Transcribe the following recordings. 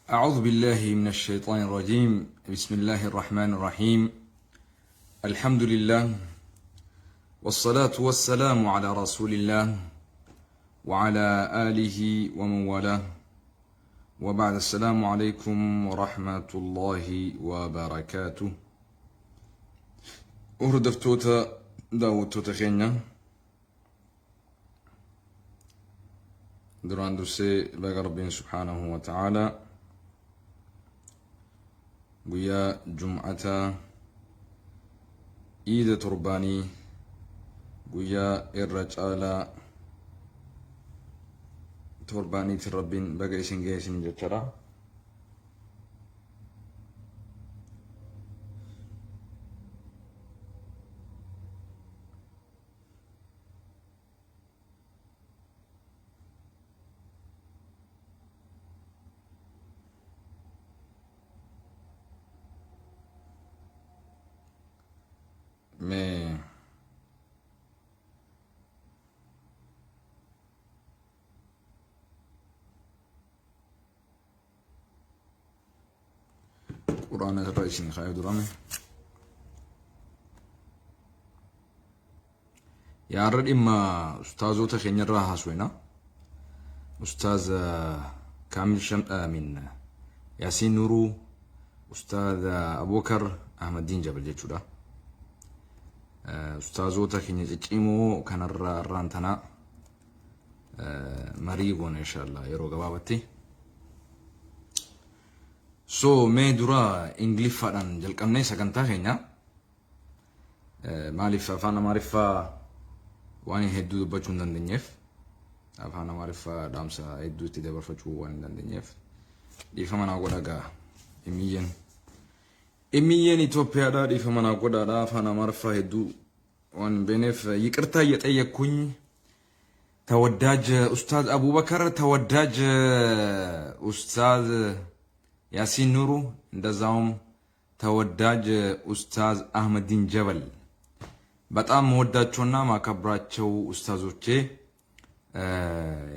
أعوذ بالله من الشيطان الرجيم. بسم الله الرحمن الرحيم. الحمد لله والصلاة والسلام على رسول الله وعلى آله ومن والاه وبعد. السلام عليكم ورحمة الله وبركاته. أردفتوتا داوتوتا خينا دران درسي بقى ربنا سبحانه وتعالى ويا جمعة عيد ترباني ويا الرجال ترباني تربين بقى اسن جيسن جترا मैं قرآن الرئيس خايف درامي يا رد إما أستاذ تخيني الراحة سوينا أستاذ كامل من ياسين نورو أستاذ أبو بكر أحمد الدين جبل جيتشودا أستاذوتا كيني جيمو كان الرانتنا مريبون إن شاء الله يروق بابتي. مي درا إنجليز فان جل كم نيسا كنتا خينا مالفا فانا معرفة واني هدو بچون دندنيف فانا معرفة دامسا هدو تدبر فچو واني دندنيف دي فمانا قودا إميين إثيوبيا دا دي فمانا قودا دا فانا معرفة هدو وان بينف يكرتا يتأيكوني توداج أستاذ أبو بكر توداج أستاذ ياسين نورو دزاوم توداج أستاذ أحمد الدين جبل بطعم موداچونا ما كبراچو أستاذوچه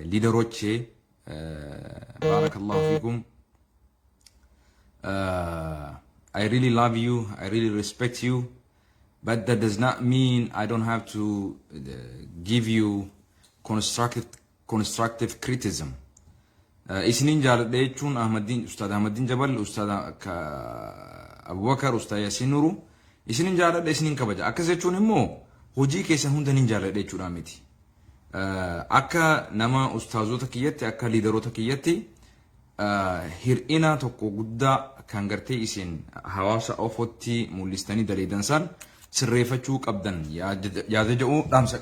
ليدروچه بارك الله فيكم. I really love you, I really respect you, but that does not mean I don't have to give you constructive criticism. Isinin jaaladhe jechuun Ustaad Ahmadiin Jabal, Ustaad Abubakar, Ustaad Yaasiin Nuruu isinin jaaladhe isinin kabaja. Akkas jechuun immoo hojii keessan hunda nin jaaladhe jechuudha miti. Akka nama ustaazota kiyyatti, akka liidaroota kiyyatti hir'ina tokko guddaa kan gartee isin hawaasa ofotti mul'istanii daleedan san sirreeffachuu qabdan yaada jedhu dhaamsa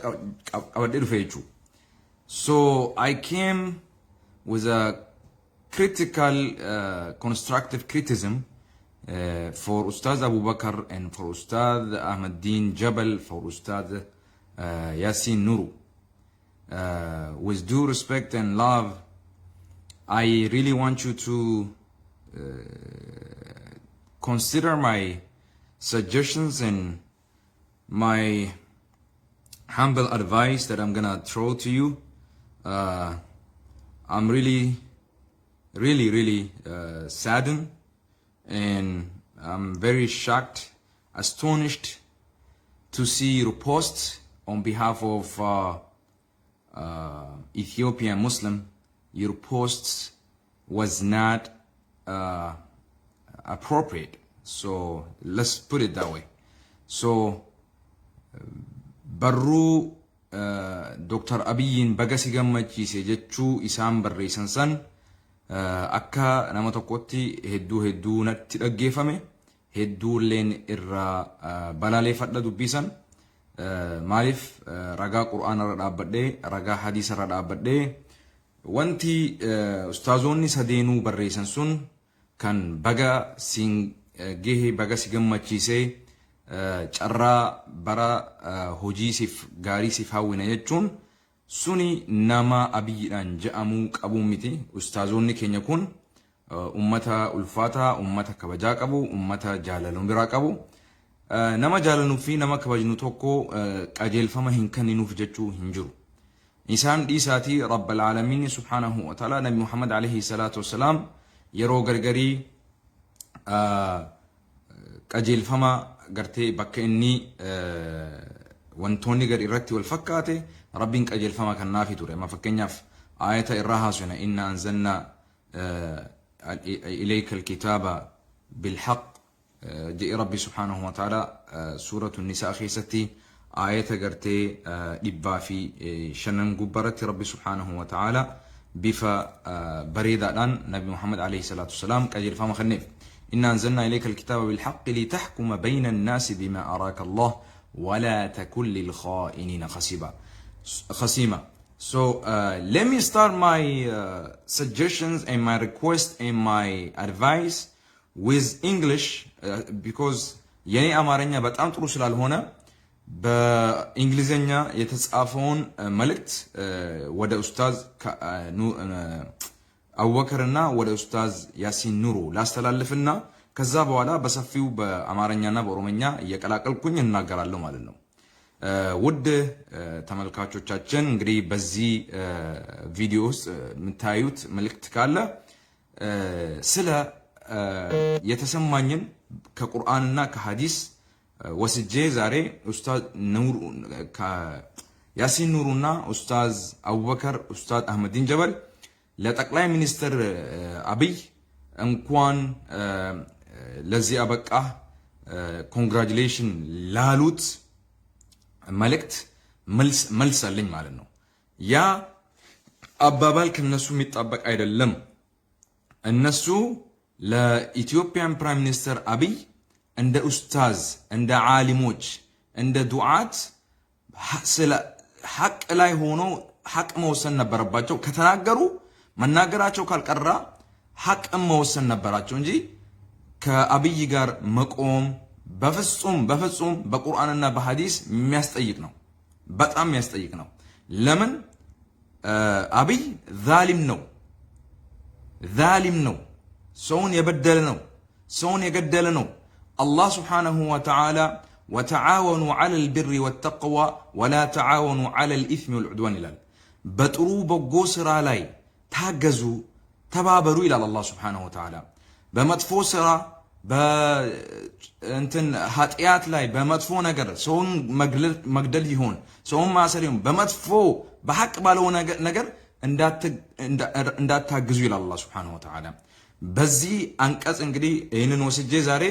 qabadhee dhufe jechuudha. So I came with a critical, constructive criticism for Ustaz Abu Bakr and for Ustaz Ahmadiin Jabal, for Ustaz Yaasiin Nuruu. With due respect and love, I really want you to consider my suggestions and my humble advice that I'm gonna throw to you. I'm really saddened, and I'm very shocked, astonished to see your posts on behalf of Ethiopian Muslim. Your posts was not appropriate. So let's put it that way. So barruu Dr. Abiyyin bagasi gammachiise jechuu isaan barreessan san akka nama tokkotti hedduu natti dhaggeeffame, hedduulleen irraa balaaleeffadha dubbisan. Maaliif ragaa qur'aana irra dhaabbadhee ragaa hadiisa irra dhaabbadhee wanti ustaazonni sadeenuu barreessan sun kan baga siin gehe baga si gammachiisee carraa bara hojii siif gaarii siif hawwina jechuun suni nama abiyyiidhaan je'amuu qabu miti. Ustaazonni keenya kun ummata ulfaataa, ummata kabajaa qabu, ummata jaalaluu biraa qabu. Nama jaalanuu fi nama kabajnu tokko qajeelfama hin kenninuuf jechuu hin jiru. إنسان ديساتي رب العالمين سبحانه وتعالى نبي محمد عليه الصلاة والسلام yeroo gargarii qajeelfama gartee bakka inni wantoonni gar irratti wal fakkaate rabbiin qajeelfama kan naafi ture. Ma fakkeenyaaf ayata irraa haasuna inna anzalna ilayka alkitaba bilhaq جاء ربي سبحانه وتعالى سورة النساء خيستي آية قرتي دبا في شنن قبرت ربي سبحانه وتعالى بفا بريدة لان نبي محمد عليه الصلاة والسلام كأجل فما خنف إنا أنزلنا إليك الكتاب بالحق لتحكم بين الناس بما أراك الله ولا تكن للخائنين خصيما. So let me start my suggestions and my request and my advice with English because የኔ አማርኛ በጣም ጥሩ ስላልሆነ በእንግሊዘኛ የተጻፈውን መልእክት ወደ ኡስታዝ አቡበከርና ወደ ኡስታዝ ያሲን ኑሩ ላስተላልፍና ከዛ በኋላ በሰፊው በአማርኛና በኦሮሞኛ እየቀላቀልኩኝ እናገራለሁ ማለት ነው። ውድ ተመልካቾቻችን እንግዲህ በዚህ ቪዲዮ ውስጥ የምታዩት መልእክት ካለ ስለ የተሰማኝን ከቁርአንና ከሐዲስ ወስጄ ዛሬ ኡስታዝ ኑሩ ያሲን ኑሩና ኡስታዝ አቡበከር ኡስታዝ አህመዲን ጀበል ለጠቅላይ ሚኒስትር አብይ እንኳን ለዚህ አበቃ ኮንግራቹሌሽን ላሉት መልእክት መልስ አለኝ ማለት ነው። ያ አባባል ከነሱ የሚጣበቅ አይደለም። እነሱ ለኢትዮጵያን ፕራይም ሚኒስተር አብይ እንደ ኡስታዝ እንደ ዓሊሞች እንደ ዱዓት ስለ ሐቅ ላይ ሆኖ ሐቅ መወሰን ነበረባቸው። ከተናገሩ መናገራቸው ካልቀራ ሐቅ መወሰን ነበራቸው እንጂ ከአብይ ጋር መቆም በፍጹም በቁርአንና በሐዲስ የሚያስጠይቅ ነው። በጣም የሚያስጠይቅ ነው። ለምን አብይ ዛሊም ነው። ሰውን የበደለ ነው። ሰውን የገደለ ነው። አላህ ስብሓነሁ ወተዓላ ወተዓወኑ ዐለል ቢሪ ወተቅዋ ወላ ተዓወኑ ዐለል ኢስሚ ወልዑድዋን ይላል። በጥሩ በጎ ስራ ላይ ታገዙ ተባበሩ ይላል አላህ ስብሓነሁ ወተዓላ። በመጥፎ ስራ በእንትን ኃጢአት ላይ በመጥፎ ነገር ሰውን መግደል ይሆን ሰውን ማሰር ይሆን በመጥፎ በሐቅ ባለው ነገር እንዳታግዙ ይላል አላህ ስብሓነሁ ወተዓላ። በዚህ አንቀጽ እንግዲህ ይህንን ወስጄ ዛሬ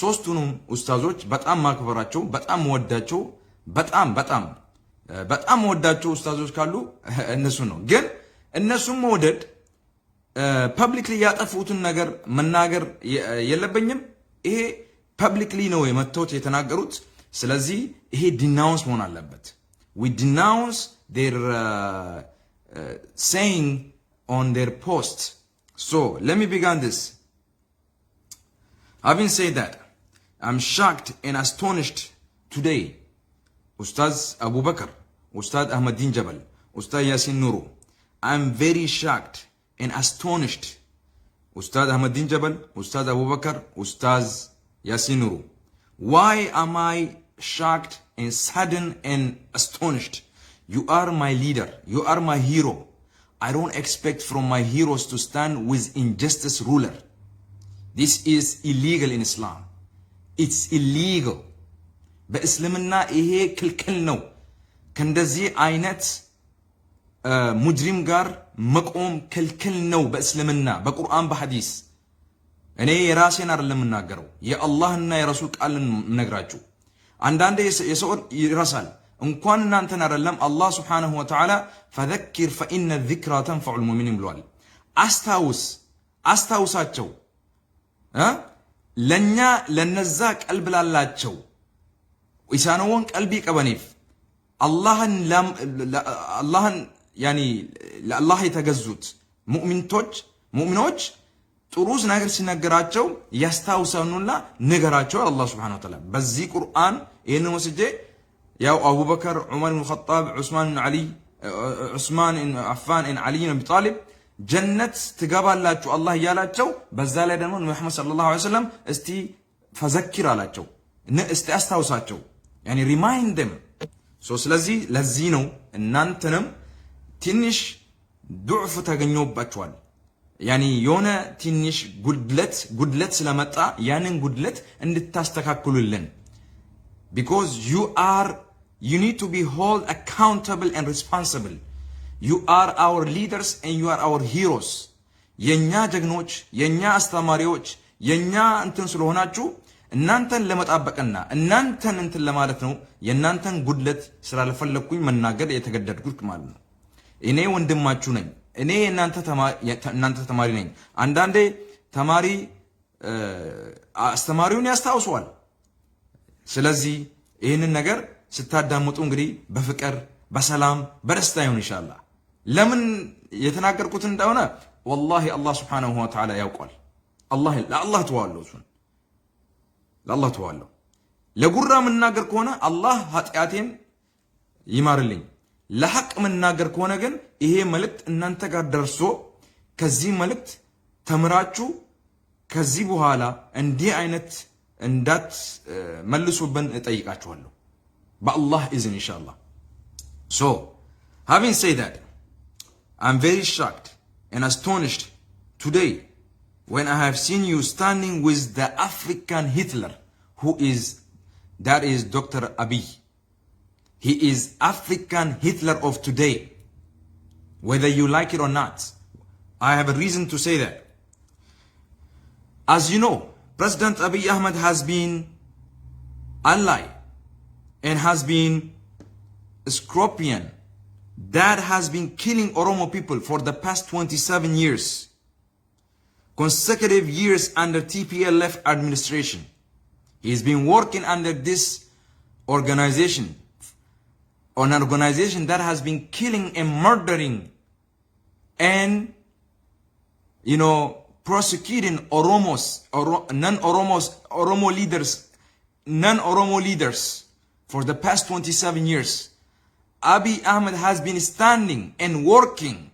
ሶስቱንም ኡስታዞች በጣም ማክበራቸው በጣም ወዳቸው በጣም ወዳቸው ኡስታዞች ካሉ እነሱ ነው። ግን እነሱም መውደድ ፐብሊክሊ ያጠፉትን ነገር መናገር የለብኝም። ይሄ ፐብሊክሊ ነው የመተውት የተናገሩት። ስለዚህ ይሄ ዲናውንስ መሆን አለበት። we denounce their saying on their post. So let me begin this. Having said that, I'm shocked and astonished today. Ustaz Abu Bakr, Ustaz Ahmadin Jabal, Ustaz Yasin Nuru. I'm very shocked and astonished. Ustaz Ahmadin Jabal, Ustaz Abu Bakr, Ustaz Yasin Nuru. Why am I shocked and saddened and astonished? You are my leader. You are my hero. I don't expect from my heroes to stand with injustice ruler. This is illegal in Islam. It's illegal. በእስልምና ይሄ ክልክል ነው። ከእንደዚህ አይነት ሙጅሪም ጋር መቆም ክልክል ነው በእስልምና በቁርአን በሐዲስ። እኔ የራሴን አይደለም የምናገረው የአላህና የረሱል ቃልን ነግራችሁ። አንዳንዴ የሰው ይረሳል። እንኳን እናንተን አይደለም አላህ ስብሓነሁ ወተዓላ ፈዘኪር ፈኢነ ዚክራ ተንፈዑል ሙእሚኒን ብሏል። አስታውሳቸው ለኛ ለነዛ ቀልብ ላላቸው ኢሳነውን ቀልቢ ቀበኔፍ አላህን ያኒ ለአላህ የተገዙት ሙእሚኖች ጥሩስ ነገር ሲነገራቸው ያስታውሳኑና ነገራቸው አላህ ስብሓነሁ ወተዓላ በዚህ ቁርአን ይሄን ወስጄ ያው አቡበከር ዑመር ኢብኑ ኸጣብ ዑስማን አፋን ዓሊ ኢብኑ አቢ ጣሊብ ጀነት ትገባላችሁ አላህ ያላቸው። በዛ ላይ ደግሞ ሙሐመድ ሰለላሁ ዐለይሂ ወሰለም እስቲ ፈዘኪር አላቸው እስቲ አስታውሳቸው ያኒ ሪማይንድ them። ስለዚህ ለዚህ ነው እናንተንም ትንሽ ዱዕፍ ተገኘውባችኋል። ያኒ የሆነ ትንሽ ጉድለት ስለመጣ ያንን ጉድለት እንድታስተካክሉልን because you need to be held accountable and responsible. You are our leaders and you are our heroes. የኛ ጀግኖች የኛ አስተማሪዎች የኛ እንትን ስለሆናችሁ እናንተን ለመጣበቅና እናንተን እንትን ለማለት ነው የእናንተን ጉድለት ስላልፈለኩኝ መናገር የተገደድኩት ማለት ነው። እኔ ወንድማችሁ ነኝ። እኔ እናንተ ተማሪ ነኝ። አንዳንዴ ተማሪ አስተማሪውን ያስታውሰዋል። ስለዚህ ይህንን ነገር ስታዳምጡ እንግዲህ በፍቅር በሰላም በደስታ ይሁን ኢንሻአላህ። ለምን የተናገርኩት እንደሆነ ወላሂ አላህ Subhanahu Wa Ta'ala ያውቃል። ለአላህ ተዋለው እሱን ለአላህ ተዋለው። ለጉራ መናገር ከሆነ አላህ ኃጢአቴን ይማርልኝ። ለሐቅ መናገር ከሆነ ግን ይሄ መልእክት እናንተ ጋር ደርሶ ከዚህ መልእክት ተምራችሁ ከዚህ በኋላ እንዲህ አይነት እንዳት መልሱብን እጠይቃችኋለሁ በአላህ ኢዝን ኢንሻአላህ። So having said that, I'm very shocked and astonished today when I have seen you standing with the African Hitler that is Dr. Abiy. He is African Hitler of today, whether you like it or not. I have a reason to say that. As you know, President Abiy Ahmed has been ally and has been a scorpion that has been killing Oromo people for the past 27 years. Consecutive years under TPLF administration. He's been working under this organization, an organization that has been killing and murdering and, prosecuting non-Oromo leaders for the past 27 years. Abiy Ahmed has been standing and working,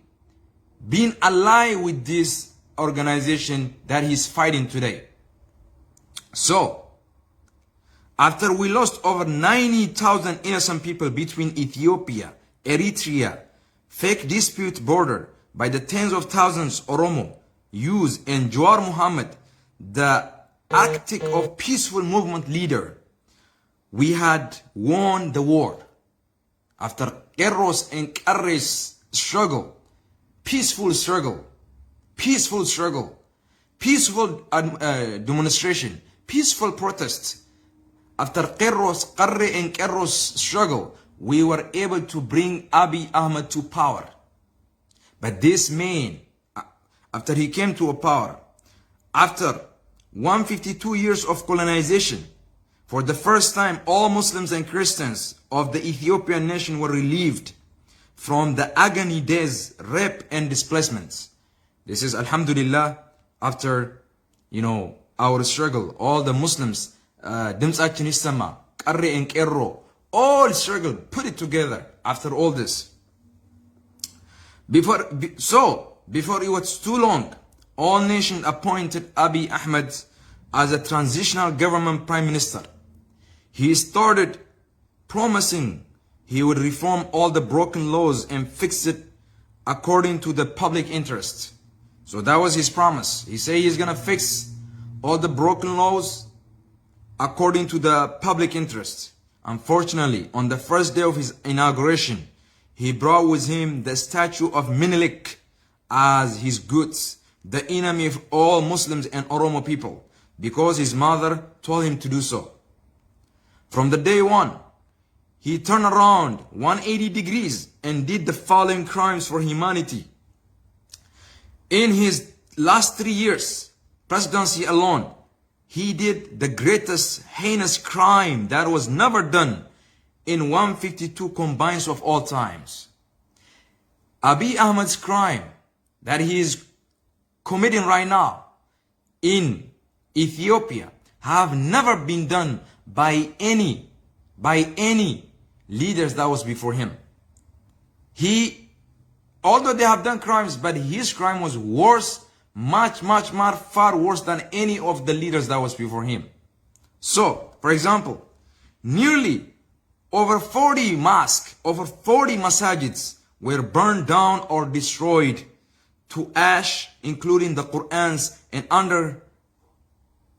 being allied with this organization that he's fighting today. So, after we lost over 90,000 innocent people between Ethiopia, Eritrea, fake dispute border by the tens of thousands Oromo, Yus and Jawar Muhammad, the architect of peaceful movement leader, we had won the war. After Qerros and Qarres struggle, peaceful demonstration, peaceful protest. After Qarre and Qerros struggle, we were able to bring Abiy Ahmed to power. But this man, after he came to power, after 152 years of colonization, for the first time, all Muslims and Christians of the Ethiopian nation were relieved from the agony days, rape and displacements. This is Alhamdulillah, after, our struggle, all the Muslims, Dimsachin Isama, Qarre and Qerro, all struggled, put it together after all this. Before it was too long, all nations appointed Abiy Ahmed as a transitional government prime minister. He started promising he would reform all the broken laws and fix it according to the public interest. So that was his promise. He said he's gonna fix all the broken laws according to the public interest. Unfortunately, on the first day of his inauguration, he brought with him the statue of Menelik as his goods, the enemy of all Muslims and Oromo people, because his mother told him to do so. From the day one, he turned around 180 degrees and did the following crimes for humanity. In his last 3 years, presidency alone, he did the greatest heinous crime that was never done in 152 combines of all times. Abiy Ahmed's crime that he is committing right now in Ethiopia have never been done by any leaders that was before him. Although they have done crimes, but his crime was worse, much, far worse than any of the leaders that was before him. So, for example, nearly over 40 mosques, over 40 masajids were burned down or destroyed to ash, including the Qur'ans, and under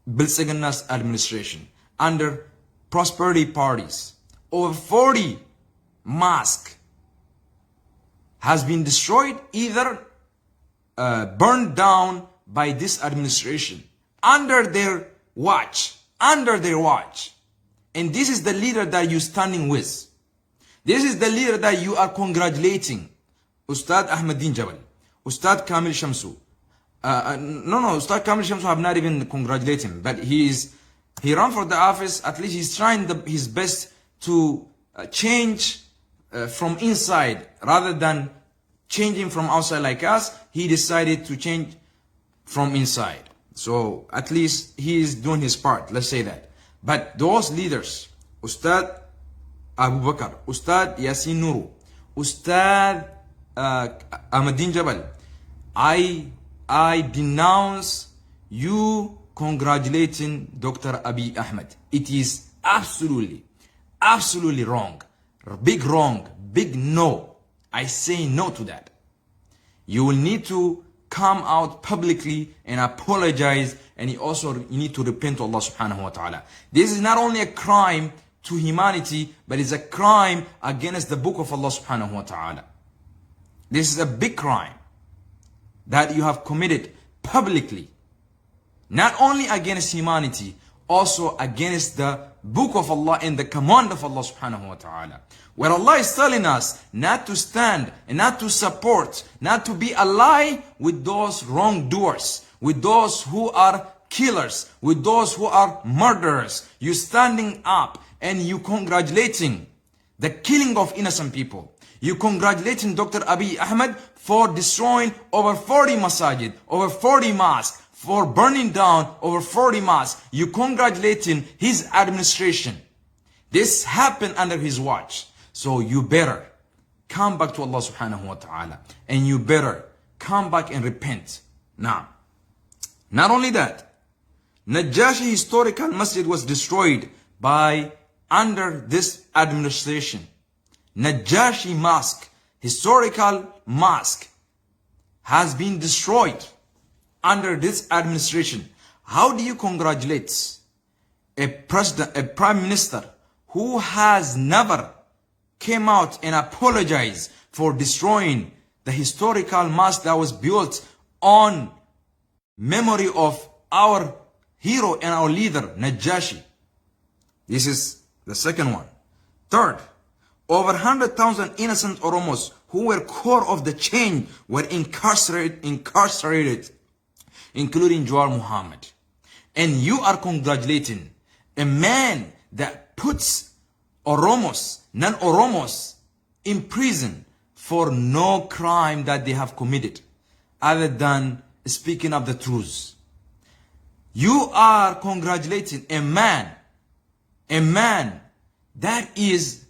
Bilseganna's administration, under prosperity parties. Over 40 mosques has been destroyed, either burned down by this administration under their watch, And this is the leader that you're standing with. This is the leader that you are congratulating. Ustad Ahmadin Jabal, Ustad Kamil Shamsu. Ustad Kamil Shamsu have not even congratulated him, but he ran for the office. At least he's trying his best to change from inside rather than changing from outside like us. He decided to change from inside. So at least he is doing his part, let's say that. But those leaders, Ustad Abu Bakr, Ustad Yasin Nuru, Ustad Ahmadin Jabal, I denounce you congratulating Dr. Abiy Ahmed. It is absolutely wrong. Big no. I say no to that. You will need to come out publicly and apologize, and you need to repent to Allah subhanahu wa ta'ala. This is not only a crime to humanity, but it's a crime against the book of Allah subhanahu wa ta'ala. This is a big crime that you have committed publicly, not only against humanity, also against the book of Allah and the command of Allah subhanahu wa ta'ala, where Allah is telling us not to stand and not to support, not to be ally with those wrongdoers, with those who are killers, with those who are murderers. You standing up and you congratulating the killing of innocent people. You congratulating Dr. Abiy Ahmed for destroying over 40 masajid, over 40 mosques, for burning down over 40 mosques. You congratulating his administration. This happened under his watch. So you better come back to Allah subhanahu wa ta'ala, and you better come back and repent. Now, not only that, Najashi historical masjid was destroyed by under this administration. Najashi mosque, historical mosque, has been destroyed under this administration. How do you congratulate a president, a prime minister who has never came out and apologized for destroying the historical mosque that was built on memory of our hero and our leader, Najashi? This is the second one. Third, over 100,000 innocent Oromos who were core of the chain were incarcerated, including Jawar Muhammad. And you are congratulating a man that puts Oromos, non-Oromos, in prison for no crime that they have committed other than speaking of the truth. You are congratulating a man that is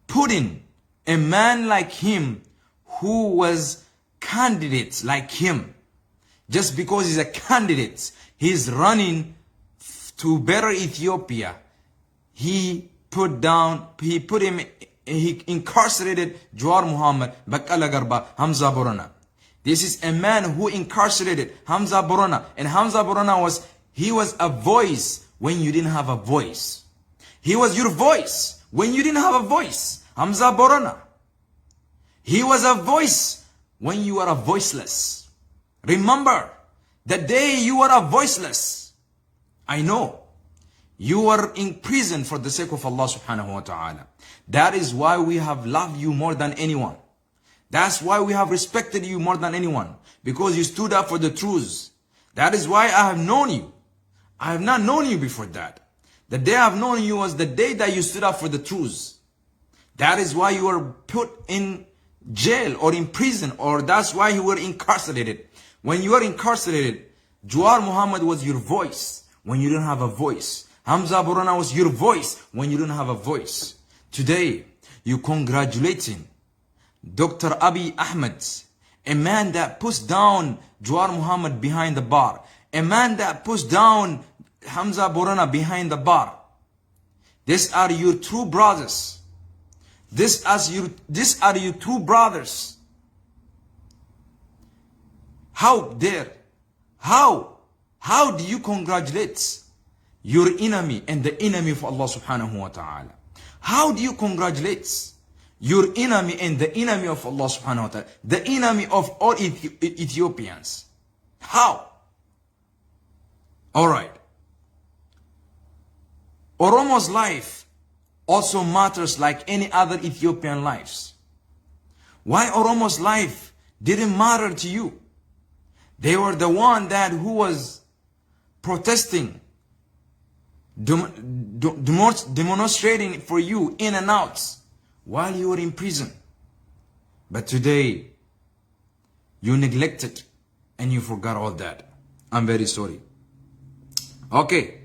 putting a man like him who was candidate like him. Just because he's a candidate, he's running to better Ethiopia. He incarcerated Jawar Muhammad, Bakala Garba, Hamza Borana. This is a man who incarcerated Hamza Borana. And Hamza Borana was a voice when you didn't have a voice. He was your voice when you didn't have a voice. Hamza Borana. He was a voice when you were a voiceless. Remember, the day you were a voiceless, I know, you were in prison for the sake of Allah subhanahu wa ta'ala. That is why we have loved you more than anyone. That's why we have respected you more than anyone. Because you stood up for the truth. That is why I have known you. I have not known you before that. The day I have known you was the day that you stood up for the truth. That is why you were put in jail or in prison, or that's why you were incarcerated. When you were incarcerated, Jawar Muhammad was your voice when you didn't have a voice. Hamza Borana was your voice when you didn't have a voice. Today, you congratulating Dr. Abiy Ahmed, a man that puts down Jawar Muhammad behind the bar, a man that puts down Hamza Borana behind the bar. These are your true brothers. These are your true brothers. How dare? How do you congratulate your enemy and the enemy of Allah subhanahu wa ta'ala? How do you congratulate your enemy and the enemy of Allah subhanahu wa ta'ala? The enemy of all Ethiopians. How? Alright. Oromo's life also matters like any other Ethiopian lives. Why Oromo's life didn't matter to you? They were the one who was protesting, demonstrating for you in and out while you were in prison. But today, you neglected and you forgot all that. I'm very sorry. Okay.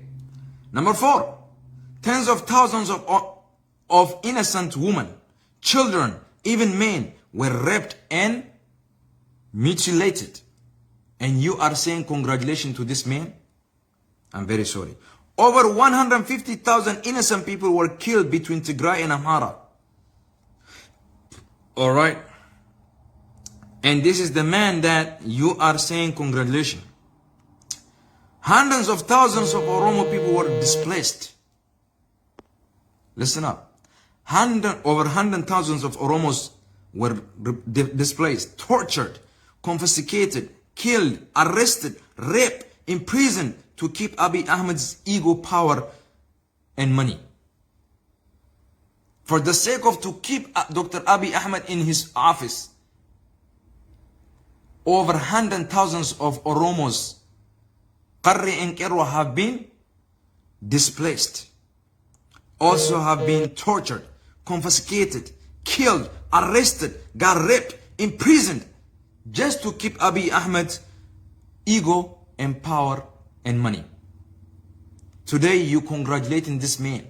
Number 4. Tens of thousands of innocent women, children, even men were raped and mutilated. And you are saying congratulations to this man? I'm very sorry. Over 150,000 innocent people were killed between Tigray and Amhara. Alright. And this is the man that you are saying congratulations. Hundreds of thousands of Oromo people were displaced. Listen up. Over 100,000 of Oromos were displaced, tortured, confiscated, killed, arrested, raped, imprisoned to keep Abiy Ahmed's ego, power, and money. For the sake of to keep Dr. Abiy Ahmed in his office, over 100,000 of Oromos, Qarri and Kerwa, have been displaced. Also have been tortured, confiscated, killed, arrested, got raped, imprisoned, just to keep Abiy Ahmed's ego and power and money. Today you congratulating this man.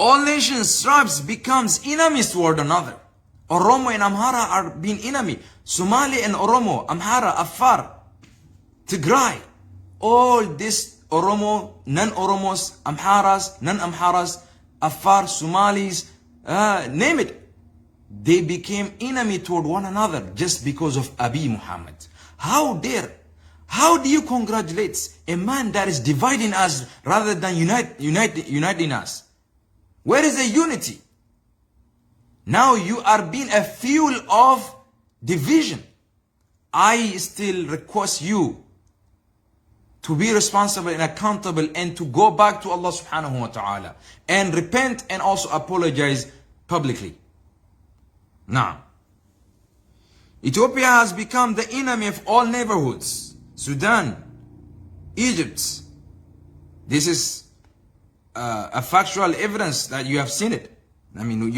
All nations, tribes becomes enemies toward another. Oromo and Amhara are being enemy. Somali and Oromo, Amhara, Afar, Tigray, all this Oromo, non-Oromos, Amharas, non-Amharas, Afar, Somalis, name it. They became enemy toward one another just because of Abiy Muhammad. How dare? How do you congratulate a man that is dividing us rather than uniting us? Where is the unity? Now you are being a fuel of division. I still request you to be responsible and accountable and to go back to Allah subhanahu wa ta'ala and repent and also apologize publicly. Now, Ethiopia has become the enemy of all neighborhoods. Sudan, Egypt. This is a factual evidence that you have seen it. I mean,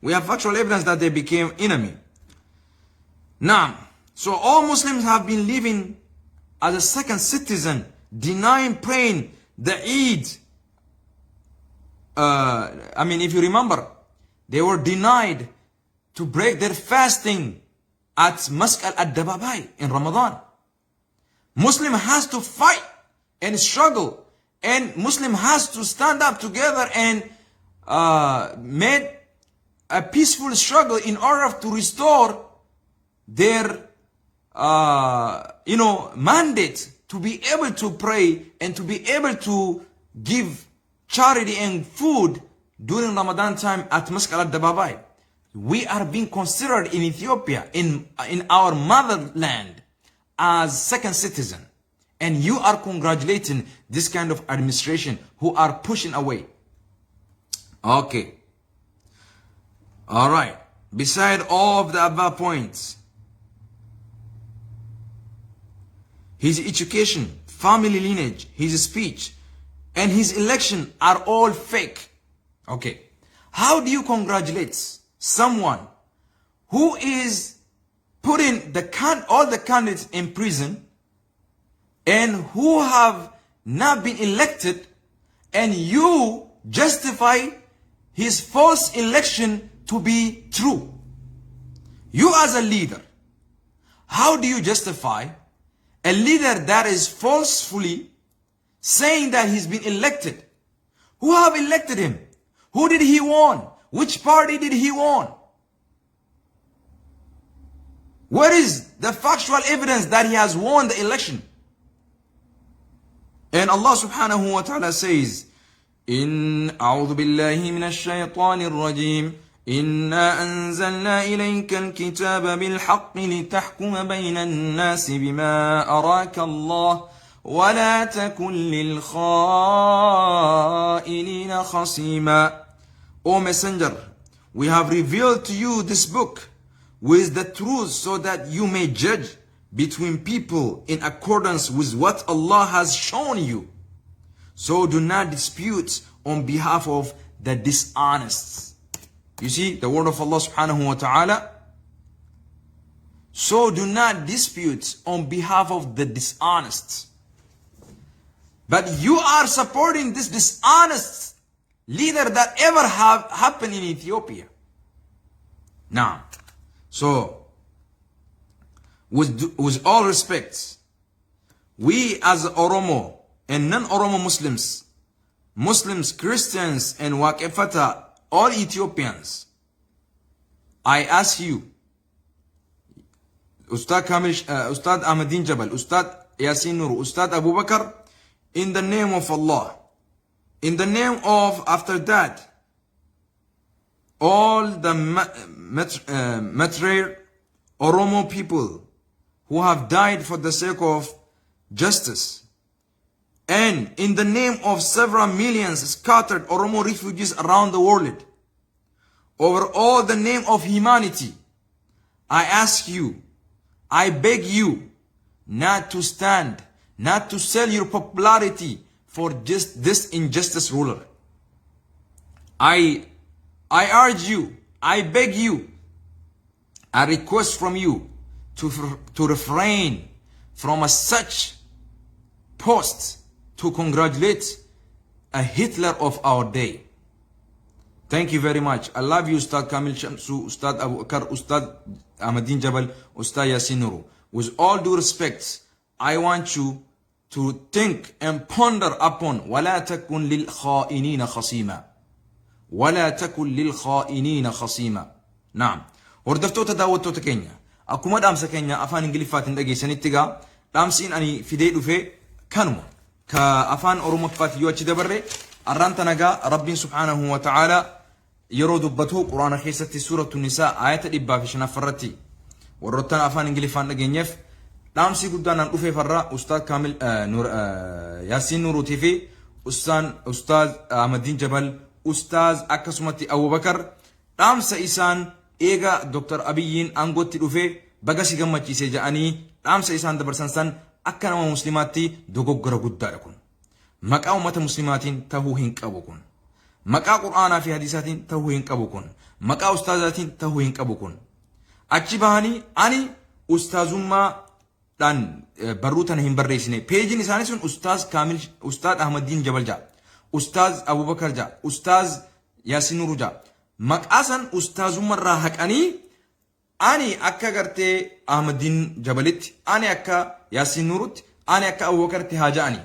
we have factual evidence that they became enemy. Now, so all Muslims have been living as a second citizen, denying praying the Eid. I mean, if you remember, they were denied to break their fasting at Masjid al-Dababai in Ramadan. Muslim has to fight and struggle, and Muslim has to stand up together and make a peaceful struggle in order to restore their mandate to be able to pray and to be able to give charity and food during Ramadan time at Masjid al-Dababai. We are being considered in Ethiopia, in our motherland, as second citizen. And you are congratulating this kind of administration who are pushing away. Okay. Alright. Beside all of the above points, his education, family lineage, his speech, and his election are all fake. Okay. How do you congratulate someone who is putting all the candidates in prison and who have not been elected, and you justify his false election to be true? You as a leader, how do you justify a leader that is falsely saying that he's been elected? Who have elected him? Who did he won? Which party did he won? Where is the factual evidence that he has won the election. And Allah subhanahu wa ta'ala says, إن أعوذ بالله من الشيطان الرجيم إنا أنزلنا إليك الكتاب بالحق لتحكم بين الناس بما أراك الله ولا تكن للخائنين خصيما. O Messenger, we have revealed to you this book with the truth so that you may judge between people in accordance with what Allah has shown you. So do not dispute on behalf of the dishonest. You see the word of Allah subhanahu wa ta'ala. So do not dispute on behalf of the dishonest. But you are supporting this dishonest leader that ever have happened in Ethiopia. Now, so with all respect, we as Oromo and non-Oromo Muslims, Christians, and dhaggeeffadhaa, all Ethiopians, I ask you, Ustad Ahmadin Jabal, Ustad Yasin Nuru, Ustad Abu Bakr, in the name of Allah, in the name of, after that, all the martyred Oromo people who have died for the sake of justice, and in the name of several millions scattered Oromo refugees around the world, over all the name of humanity, I ask you, I beg you, not to stand, not to sell your popularity for just this injustice ruler. I urge you, I beg you, I request from you to refrain from such post to congratulate a Hitler of our day. Thank you very much. I love you, Ustad Kamil Shamsu, Ustad Abu Bakr, Ustad Ahmadin Jabal, Ustad Yasin Nuru. With all due respect, I want you to think and ponder upon وَلَا تَكُنْ لِلْخَائِنِينَ خَصِيمًا وَلَا تَكُنْ لِلْخَائِنِينَ خَصِيمًا. نعم. Hordoftoota daawwattoota keenya, akkuma dhaamsa keenya afaan Ingiliffaatiin dhageessanitti gaa dhaamsiin ani fidee dhufe kanuma ka afaan Oromooffaatiin yoo achi dabarre arraanta nagaa Rabbiin subhaanahu wa ta'ala yeroo dubbatu Quraana keessatti suuratu Nisaa ayata 105 irratti warroottan afaan Ingiliffaan dhageenyeef dhaamsi guddaan an dhufee farra Ustaad Kamil Yasin Nuruutii fi Ustaad Ahmadin Jabal, Ustaad akkasumatti Abu Bakr dhaamsa isaan eega Dr. Abiyyiin aangootti dhufee baga si gammachiisee ja'anii dhaamsa isaan dabarsan san akka nama muslimaatti dogoggora guddaadha kun. Maqaa ummata muslimaatiin tahuu hin qabu kun. Maqaa Qur'aanaa fi hadiisaatiin tahuu hin qabu kun. Maqaa ustaazaatiin tahuu hin qabu kun. Achi bahanii ani ustaazummaa dhaan barruu tana hin barreessine. Peejiin isaanii sun Ustaaz Kamil, Ustaad Ahmadin Jabal ja'a, Ustaaz Abu Bakr ja'a, Ustaaz Yasin Nuru ja'a. Maqaa san ustaazummarraa haqanii ani akka gartee Ahmadin Jabalitti, ani akka Yasin Nurutti, ani akka Abu Bakritti haa ja'anii.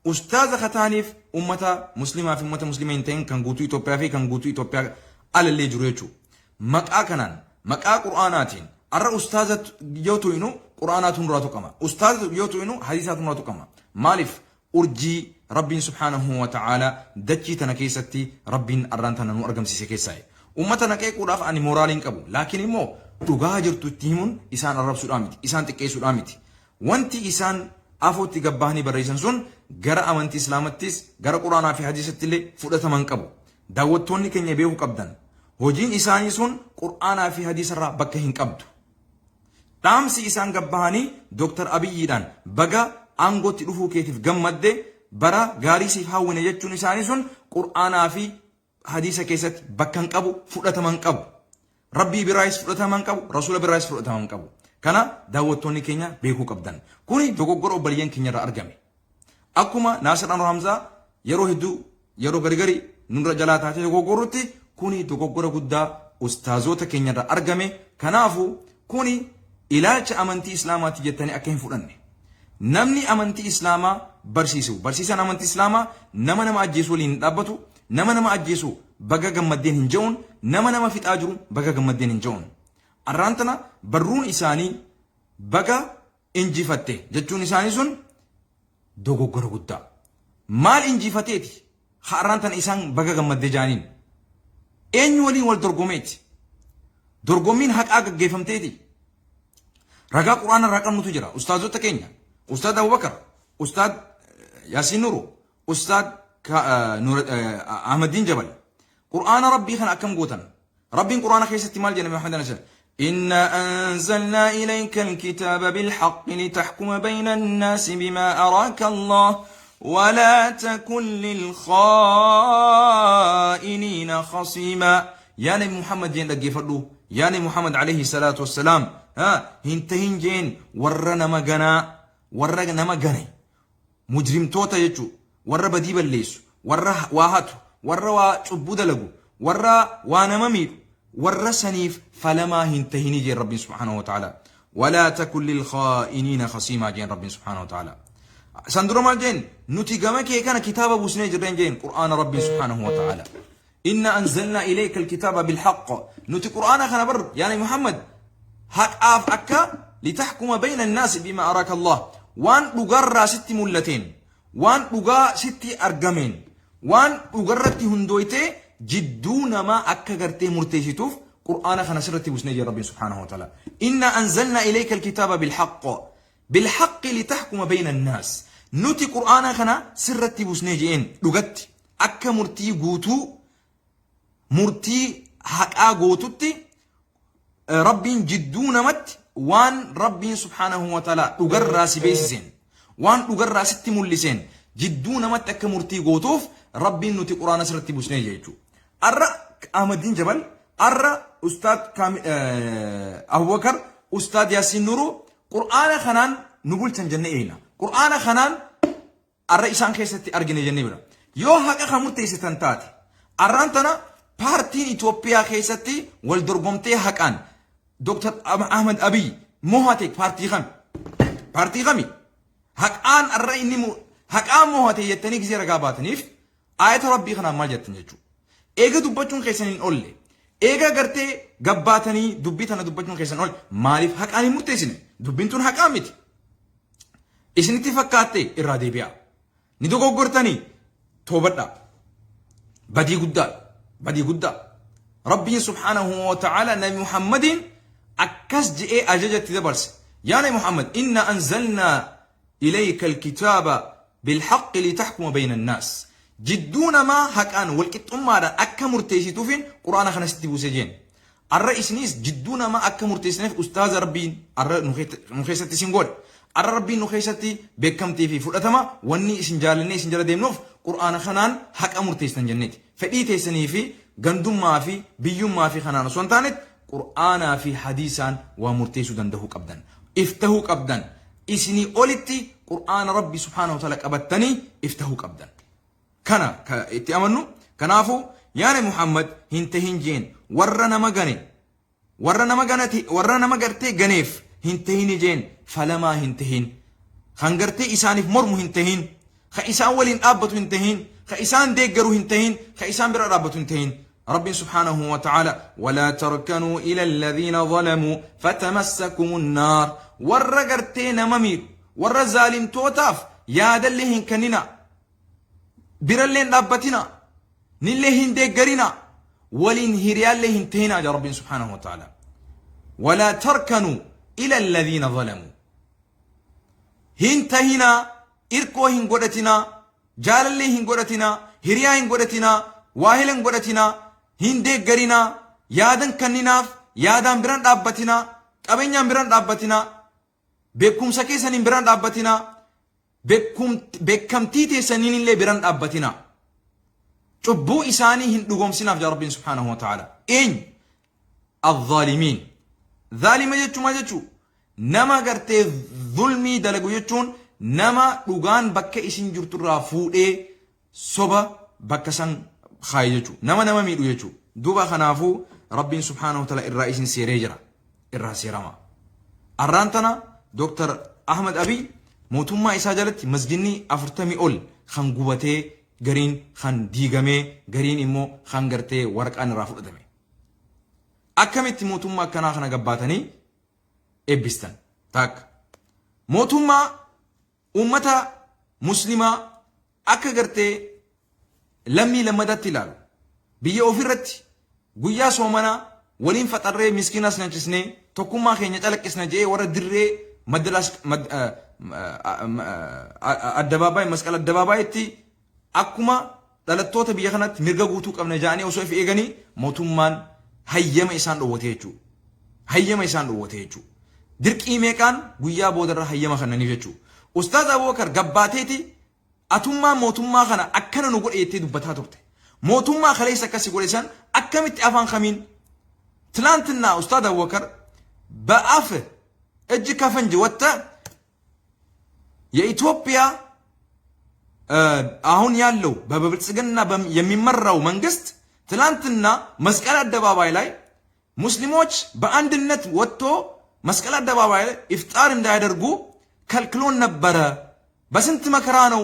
Ustaaza kataaniif ummata muslimaa fi ummata muslima hin ta'in kan guutuu Itoophiyaa fi kan guutuu Itoophiyaa alallee jiru jechuudha. Maqaa kanaan, maqaa Qur'aanaatiin, arra ustaaza yoo tu'inu Qur'aanaatu nurraa tuqama. Ustaaza yoo tu'inu hadiisaatu nurraa tuqama. Maaliif urjii Rabbiin subhaanahu wa ta'ala dachii tana keessatti Rabbiin arraan tana nu argamsiise keessaayi. Ummata naqeequudhaaf ani moraaliin qabu. Laakiin immoo dhugaa jirtu itti himuun isaan arrabsuudhaa miti, isaan xiqqeessuudhaa miti. Wanti isaan afootti gabbahanii barreessan sun gara amantii islaamattis gara Qur'aanaa fi hadiisatti illee fudhataman qabu. Daawwattoonni keenya beekuu qabdan. Hojiin isaanii sun Qur'aanaa fi hadiisarraa bakka hin qabdu. Dhaamsi isaan gabbahanii Dr. Abiyyiidhaan baga aangootti dhufuu keetiif gammadde bara gaarii siif hawwine jechuun isaanii sun Qur'aanaa fi hadiisa keessatti bakka hin qabu, fudhataman qabu. Rabbii biraayis fudhataman qabu, Rasuula biraayis fudhataman qabu. Kana daawwattoonni keenya beekuu qabdan. Kuni dogoggora obboleeyyan keenya irraa argame. Akkuma Nasir hamzaa yeroo hedduu yeroo gargari nurra jalaa taatee dogoggorrutti kuni dogoggora guddaa ustaazota keenya irraa argame. Kanaafu kuni ilaalcha amantii islaamaatti jettanii akka hin fudhanne. Namni amantii islaamaa barsiisu, barsiisan amantii islaamaa nama ajjeesu waliin hin dhaabbatu, nama ajjeesu baga gammaddeen hin je'uun, nama fixaa jiru baga gammaddeen hin je'uun. Arraantana barruun isaanii baga injifatte jechuun isaanii sun dogoggora guddaa. Maal injifateeti har'aan tan isaan baga gammadde jaaniin eenyu waliin wal dorgomeeti dorgommiin haqaa gaggeeffamteeti. Ragaa quraana irraa qabnutu jira ustaazota keenya ustaad Abubakar ustaad Yaasiin Nuru ustaad Ahmadiin Jabal quraana rabbii kana akkam gootan rabbiin quraana keessatti maal jedhame Muhammad Nasir إنا أنزلنا إليك الكتاب بالحق لتحكم بين الناس بما أراك الله ولا تكن للخائنين خصيما. يا نبي محمد جين dhaggeeffadhu يا نبي محمد عليه الصلاة والسلام هنتهين جين ورنا ما جنا مجرم توتا يجو ورا بديب الليس ورا واهاتو ورا وعبود لجو ورا وانا مميت ورا سنيف فلما هنتهيني جين ربي سبحانه وتعالى ولا تكن للخائنين خصيما جين ربي سبحانه وتعالى. سندرما جين نتي جمك كان كتاب ابو سنيج جين قرآن ربي سبحانه وتعالى إنا أنزلنا إليك الكتاب بالحق نتي قرآن خنا بر يعني محمد حق آف أكا لتحكم بين الناس بما أراك الله وان بقرى ست ملتين وان بقى ست أرقمين وان بقرتي هندويتي جدون ما أكا قرتي مرتيشتوف قرآن خنا سرتي بسنيج ربي سبحانه وتعالى إنا أنزلنا إليك الكتاب بالحق لتحكم بين الناس نتي قرآن خنا سرتي بسنيجين لغت أكا مرتي قوتو مرتي حقا قوتوتي ربي جدون مت وان ربي سبحانه وتعالى لغر سبيسين وان لغر ستي ملسين جدون مت أكا مرتي قوتوف ربي نتي قرآن سرتي بسنيجيجو الرأ أحمد جبل الرأ أستاذ أبو بكر أستاذ ياسين نورو قرآن خنان نقول تنجنة إينا قرآن خنان الرئيسان كيستي أرجني جنبنا يو هكا خمود تيستنتات أرانتنا بارتين إثيوبيا كيستي والدرقمتي هكان دكتور أحمد أبي موهاتك بارتي غمي هكان الرئي نمو هكان موهاتي يتنيك زي رقاباتنيف آية ربي خنان ما جتنجو إيغا دبتون كيسانين أولي إيغا غرتي قباتني دبيتنا دبتون كيسان أولي مالف هكاني متسين دبينتون هكامتي إسنتي فكاتي إرادي بيا ندوغو غرتني توبتا بدي قدا ربي سبحانه وتعالى نبي محمد أكس جئ أججت دبرس يا نبي محمد إنا أنزلنا إليك الكتاب بالحق لتحكم بين الناس جدون ما هكان والكت أمارا أكا مرتيسي توفين قرآن خنستي بوسجين الرئيس نيس جدون ما أكا مرتيسي نف أستاذ ربين نخيستي سنقول الربي نخيستي بكمتي في فرأتما واني سنجال ديمنوف قرآن خنان حق أمرتيسن جنتي فإيتي سني في غندم ما في بيوم ما في خنان سوانتانت قرآن في حديثان ومرتيسو دنده قبدا افتهو قبدا إسني أولتي قرآن ربي سبحانه وتعالى قبتني افتهو قبدا كان اتأمنوا كنافو يعني محمد هنتهين جين ورنا مغرتي غنيف هنتهين جين فلما هنتهين خنغرتي إسانف مرمو هنتهين خإسان ولين أبتو هنتهين خإسان ديقرو هنتهين خإسان برا رابتو هنتهين ربي سبحانه وتعالى ولا تركنوا إلى الذين ظلموا فتمسكم النار ورقرتي نممير ورزالين توتاف يا دلهن كننا برلين رابتنا نلهن ديقرنا ولين هريال لهن تهنا يا ربي سبحانه وتعالى ولا تركنوا إلى الذين ظلموا هنتهنا إركو هنقودتنا جالل هنقودتنا هريا هنقودتنا واهل هنقودتنا هندق قرنا يادن كنناف يادن بران دابتنا قبنيان بران دابتنا بكم سكيسن بران دابتنا بكم تيتي سنين اللي بران دابتنا تبو إساني هندقوم سناف يا رب سبحانه وتعالى إن الظالمين ظالم جتشو ما جتشو نما قرتي ظلمي دلقو جتشون نما لغان بكا إسن جرترا فوئي صبا بكا سن خاي جتشو نما ميدو جتشو دوبا خنافو رب سبحانه وتعالى الرئيس سيريجرا الراسيرما الرانتنا دكتور أحمد أبي موتوما إسا جالت مسجني أفرتمي أول خنقوبتي غرين خان ديغامي غرين إمو خان قرتي ورقان رافو أدمي أكمت موتوما كنا خنا قباتني إبستان تاك موتوما أمتا مسلمة أكا قرتي لمي لمدت تلال بيا أوفرت قويا سومنا ولين فترة مسكينة سنجسني تقوما خيني تلك اسنجي ورا دري مدلاس الدباباي مسكال الدباباي تي أكما دلتوتا بيا خنات مرغا قوتوك أمنا جاني وصوف إيغاني موتومان هيما إسان رووتيجو هيما إسان رووتيجو درك إيمي كان قويا بودر هيما خناني جيجو أستاذ أبو بكر قباتيتي أتوما موتوما خنا أكنا نقول إيتي دبتا تورتي موتوما خليسا كسي قوليسان أكمت أفان خمين تلانتنا أستاذ أبو بكر بأفه እጅ ከፈንጅ ወጣ የኢትዮጵያ አሁን ያለው በብልጽግና የሚመራው መንግስት ትላንትና መስቀል አደባባይ ላይ ሙስሊሞች በአንድነት ወጥቶ መስቀል አደባባይ ላይ ኢፍጣር እንዳያደርጉ ከልክሎን ነበረ። በስንት መከራ ነው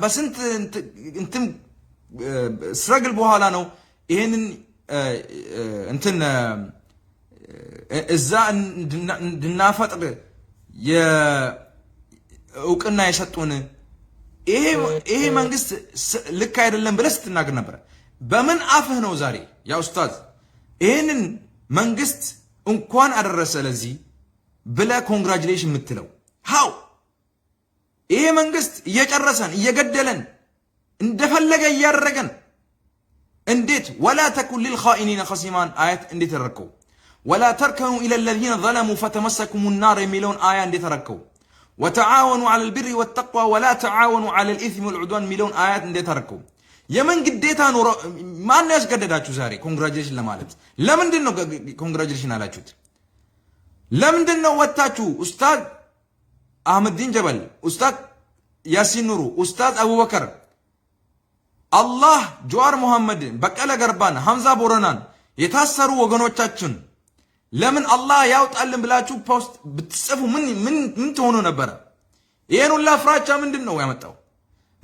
በስንት እንትን ስትራግል በኋላ ነው ይሄንን እንትን እዛ እንድናፈጥር የእውቅና የሰጡን ይሄ መንግስት ልክ አይደለም ብለህ ስትናገር ነበር። በምን አፍህ ነው ዛሬ ያ ኡስታዝ ይሄንን መንግስት እንኳን አደረሰ ለዚህ ብለህ ኮንግራቹሌሽን የምትለው? ሃው ይሄ መንግስት እየጨረሰን እየገደለን እንደፈለገ እያደረገን እንዴት ወላ ተኩን ሊልኻኢኒነ ኸሲማን አያት እንዴት ተረከው? ولا تركنوا إلى الذين ظلموا فتمسكم النار ملون آية عند تركوا وتعاونوا على البر والتقوى ولا تعاونوا على الإثم والعدوان ملون آيات عند تركوا يمن قديتها نور ما الناس قدداتشو زاري كونغراجيشن لمالت لمن دنو كونغراجيشن على شوت لمن دنو واتاتشو أستاذ أحمد الدين جبل أستاذ ياسين نورو أستاذ أبو بكر الله جوار محمد بكالا قربان حمزة بورنان يتاثروا وغنوچاچن ለምን አላህ ያውጣልን ብላችሁ ፖስት ብትጽፉ ምን ትሆኑ ነበር? ይሄን ሁላ ፍራቻ ምንድነው ያመጣው?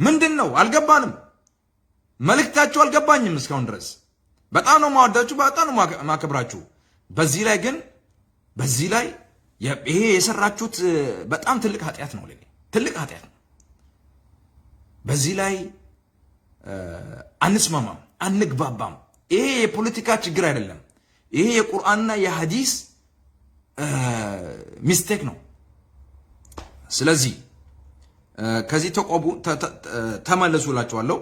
ምንድነው? አልገባንም። መልእክታችሁ አልገባኝም እስካሁን ድረስ። በጣም ነው ማወዳችሁ፣ በጣም ነው ማከብራችሁ። በዚህ ላይ ይሄ የሰራችሁት በጣም ትልቅ ኃጢአት ነው ለኔ፣ ትልቅ ኃጢአት ነው። በዚህ ላይ አንስማማም፣ አንግባባም። ይሄ የፖለቲካ ችግር አይደለም። ይሄ የቁርአንና የሐዲስ ሚስቴክ ነው። ስለዚህ ከዚህ ተቆቡ ተመለሱላችኋለሁ።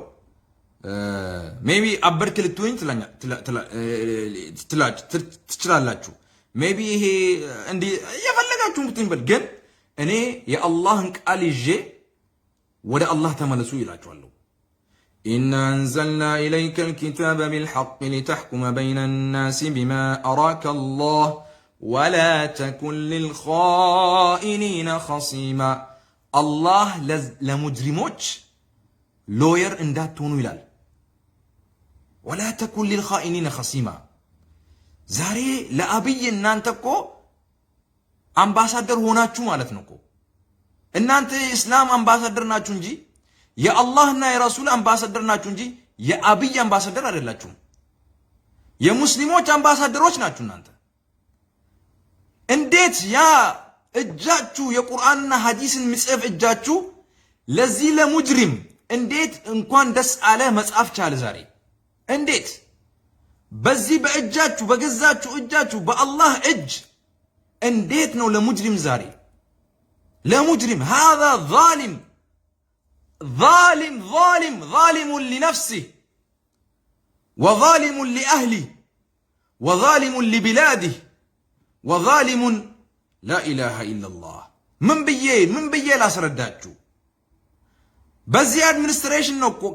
ሜቢ አበርክልቱኝ ትችላላችሁ። ሜቢ ይሄ እንዲ የፈለጋችሁ ምትንበል፣ ግን እኔ የአላህን ቃል ይዤ ወደ አላህ ተመለሱ ይላችኋለሁ። إنا أنزلنا إليك الكتاب بالحق لتحكم بين الناس بما أراك الله ولا تكن للخائنين خصيما. الله لمجرموش لوير اندات تونو يلال ولا تكن للخائنين خصيما. زاري لأبي نانتكو أمباسادر هوناتشو مالتنكو እናንተ እስላም አምባሳደር ናችሁ እንጂ የአላህና የረሱል አምባሳደር ናችሁ እንጂ የአብይ አምባሳደር አይደላችሁም። የሙስሊሞች አምባሳደሮች ናችሁ እናንተ። እንዴት ያ እጃችሁ የቁርአንና ሐዲስን ምጽፍ እጃችሁ ለዚህ ለሙጅሪም እንዴት እንኳን ደስ አለ መጻፍ ቻለ ዛሬ? እንዴት በዚህ በእጃችሁ በገዛችሁ እጃችሁ በአላህ እጅ እንዴት ነው ለሙጅሪም ዛሬ ለሙጅሪም هذا ظالم ظالم ظالم ظالم لنفسه وظالم لأهله وظالم لبلاده وظالم لا إله إلا الله. من بيه لا سرداتشو بزي administration نوكو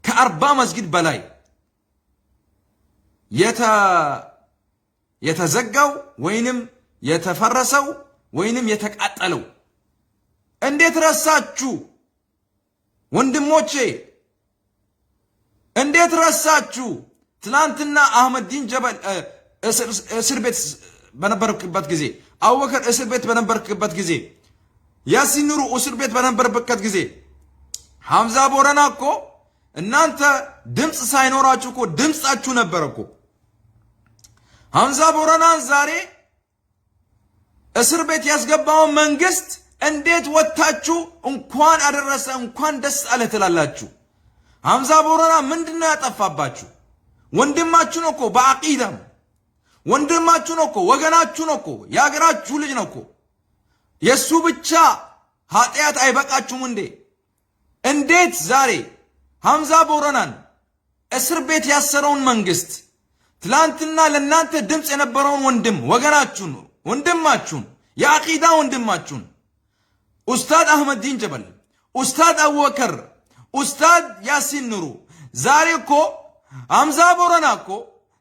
كأربع مسجد بلاي يتزقوا وينم يتفرسوا وينم يتقاتلوا. እንዴት ረሳችሁ ወንድሞቼ? እንዴት ረሳችሁ? ትናንትና አህመዲን ጀበል እስር ቤት በነበርክበት ጊዜ፣ አቡበከር እስር ቤት በነበርክበት ጊዜ፣ ያሲን ኑሩ እስር ቤት በነበርክበት ጊዜ፣ ሐምዛ ቦረና እኮ እናንተ ድምጽ ሳይኖራችሁ እኮ ድምጻችሁ ነበር እኮ። hamzaa boranaan ዛሬ እስር ቤት ያስገባውን መንግስት እንዴት ወጣችሁ እንኳን አደረሰ እንኳን ደስ አለ ትላላችሁ? hamzaa ቦረና ምንድነው ያጠፋባችሁ? ወንድማችሁ ነው እኮ በአቂዳም ወንድማችሁ ነው እኮ ወገናችሁ ነው እኮ ያገራችሁ ልጅ ነው እኮ የሱ ብቻ ኃጢያት አይበቃችሁም እንዴ? እንዴት ዛሬ hamzaa ቦረናን እስር ቤት ያሰረውን መንግስት ትላንትና ለናንተ ድምጽ የነበረውን ወንድም ወገናችሁን ወንድማችሁን የአቂዳ ወንድማችሁን ኡስታዝ አህመድ ዲን ጀበል ኡስታዝ አቡበከር ኡስታዝ ያሲን ኑሩ ዛሬ እኮ hamzaa ቦረና እኮ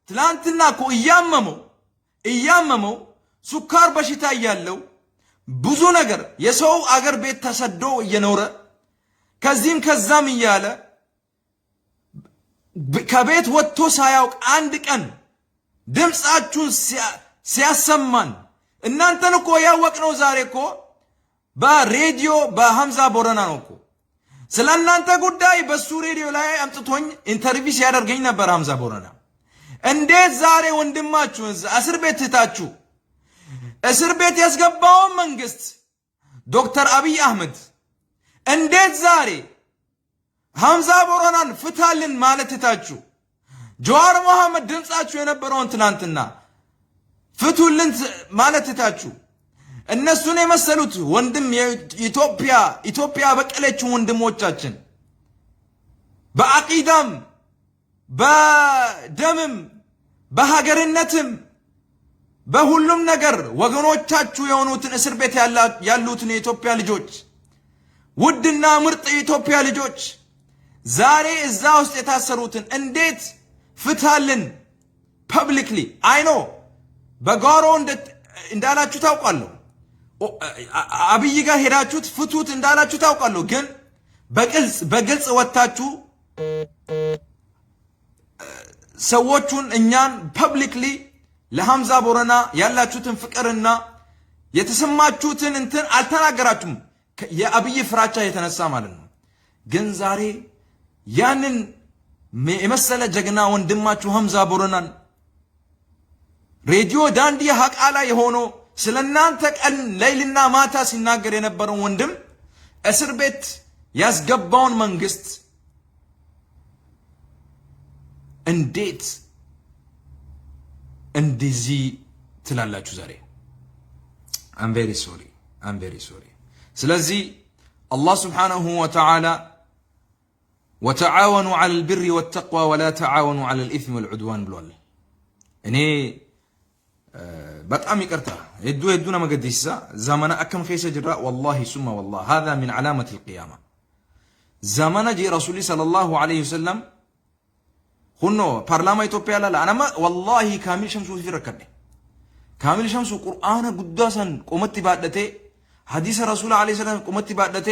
ትላንትና እኮ እያመመው ሱካር በሽታ ያለው ብዙ ነገር የሰው አገር ቤት ተሰዶ እየኖረ ከዚህም ከዛም እያለ ከቤት ወጥቶ ሳያውቅ አንድ ቀን ድምጻችሁን ሲያሰማን እናንተን እኮ ያወቅነው ዛሬ እኮ በሬዲዮ በhamzaa ቦረና ነው እኮ ስለናንተ ጉዳይ በሱ ሬዲዮ ላይ አምጥቶኝ ኢንተርቪው ሲያደርገኝ ነበር hamzaa ቦረና። እንዴት ዛሬ ወንድማችሁን እስር ቤት ትታችሁ እስር ቤት ያስገባው መንግስት ዶክተር አብይ አህመድ እንዴት ዛሬ hamzaa ቦረናን ፍታልን ማለት ትታችሁ ጀዋር መሐመድ ድምጻችሁ የነበረውን ትናንትና ፍቱልን ማለት ትታችሁ እነሱን የመሰሉት ወንድም ኢትዮጵያ በቀለችው ወንድሞቻችን በአቂዳም በደምም በሀገርነትም በሁሉም ነገር ወገኖቻችሁ የሆኑትን እስር ቤት ያሉትን የኢትዮጵያ ልጆች ውድና ምርጥ የኢትዮጵያ ልጆች ዛሬ እዛ ውስጥ የታሰሩትን እንዴት ፍታልን ፐብሊክሊ አይኖ በጋሮ እንዳላችሁ ታውቃለሁ። አብይ ጋር ሄዳችሁት ፍቱት እንዳላችሁ ታውቃለሁ። ግን በግልጽ ወጣችሁ ሰዎቹን እኛን ፐብሊክሊ ለhamzaa ቦረና ያላችሁትን ፍቅርና የተሰማችሁትን እንትን አልተናገራችሁም የአብይ ፍራቻ የተነሳ ማለት ነው። ግን ዛሬ ያንን የመሰለ ጀግና ወንድማችሁ hamzaa ቦረናን ሬዲዮ ዳንዲ ሐቃላ የሆነው ስለናንተ ቀን ሌሊና ማታ ሲናገር የነበረው ወንድም እስር ቤት ያስገባውን መንግስት እንዴት እንደዚህ ትላላችሁ ዛሬ? I'm very sorry ስለዚህ አላህ Subhanahu Wa Ta'ala وتعاونوا على البر والتقوى ولا تعاونوا على الإثم والعدوان ብሏል። እኔ በጣም ይቅርታ የዱና መገዲሳ ዘመና አከም ኸይሰ ጅራ والله ثم والله هذا من علامة القيامة ዘመና ጂ ረሱሊ ሰለላሁ ዐለይሂ ወሰለም ሁኖ ፓርላማ ኢትዮጵያ ላላ አናማ والله ካሚል ሸምሱ ይረከደ ካሚል ሸምሱ ቁርአን ጉዳሰን ቆመት ባደተ ሐዲስ ረሱል ዐለይሂ ሰላም ቆመት ባደተ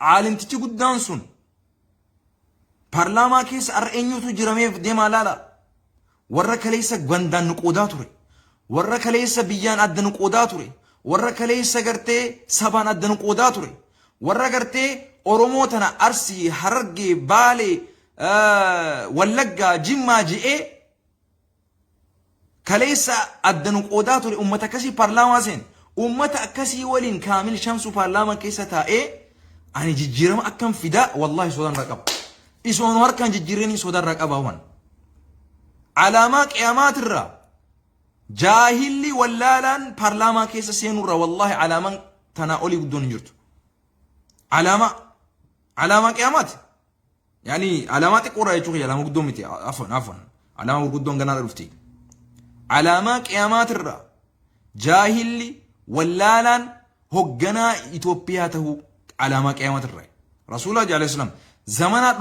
ዓሊምቲቺ ጉዳንሱን ፓርላማ ኬስ አርኤኙቱ ጅረሜፍ ደማላላ ወረከለይሰ ገንዳን ቆዳ ቱሬ ወረከለይሰ ቢያን አደን ቆዳ ቱሬ ወረከለይሰ ገርቴ ሰባን አደን ቆዳ ቱሬ ወረገርቴ ኦሮሞተና አርሲ ሐረርጌ ባሌ ወለጋ ጅማ ጂኤ ከለይሰ አደን ቆዳ ቱሬ ኡመተ ከሲ ፓርላማ ሴን ኡመተ ከሲ ወሊን ካሚል ሸምሱ ፓርላማ ኬሰ ታኤ አኒ ጅጅረም አከም ፊዳ والله ሶዳን ረቀብ ኢሶን ወርካን ጅጅረኒ ሶዳን ረቀባውን ዓላማ ቂያማትራ ጃሂሊ ወላላን ፓርላማ ኬሰ ሴኑራ والله ዓላማን ተናኦሊ ጉዶን ይርቱ ዓላማ ቂያማት يعني علامات قرى يشوفي علامة قدوم متي عفوا علامة قدوم جنا رفتي علامة قيامات الرا جاهلي ولالان هو جنا إثيوبيا تهو علامة قيامات الرا رسول الله عليه السلام زمانات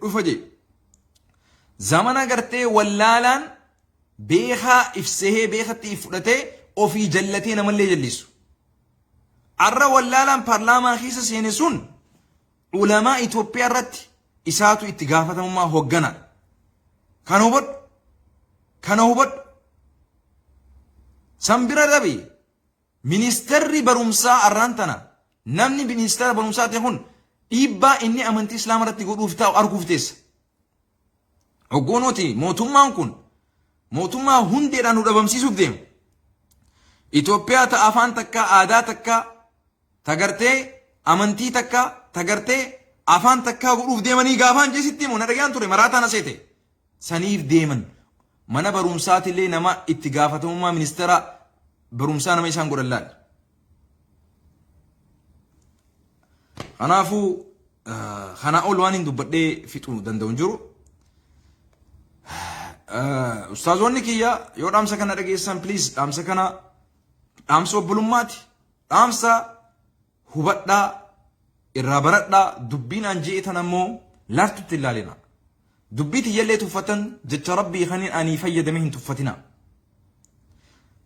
رفجي زمانا قرتي ولالان بيخا إفسه بيخا تيفرته أو في جلتين من اللي جلسوا الرا ولالان برلمان خيسة سينسون علماء إثيوبيا رتي إساتو اتقافة مما هوغنا كان هوبت سنبرا دبي منستر برومسا أرانتنا نمني منستر برومسا تيهون إبا إني أمنتي إسلام رتي قدو فتاو أركو فتيس عقونوتي موتومان كن موتما هندي رانو دبمسي سوبديم إثيوبيا تأفان تكا آدا تكا تغرتي أمنتي تكا تغرتي أفان تكا غروف ديماني غافان جيسيتي مو نرغان توري مراتا نسيتي سنيف ديمن منا برومسات اللي نما اتغافتهما منسترا برومسا نما يسان غورلال خنافو خنا أول وانين دبدي فيتو دندون جرو أستاذ ونكيا يور أمسا كنا رجيسان بليز أمسا كنا أمسا بلوماتي أمسا هبطنا الرابرتنا دبين أنجيتنا مو لارتو تلالنا دبيتي يلي تفتن جت ربي خنين أني فيد مهن تفتنا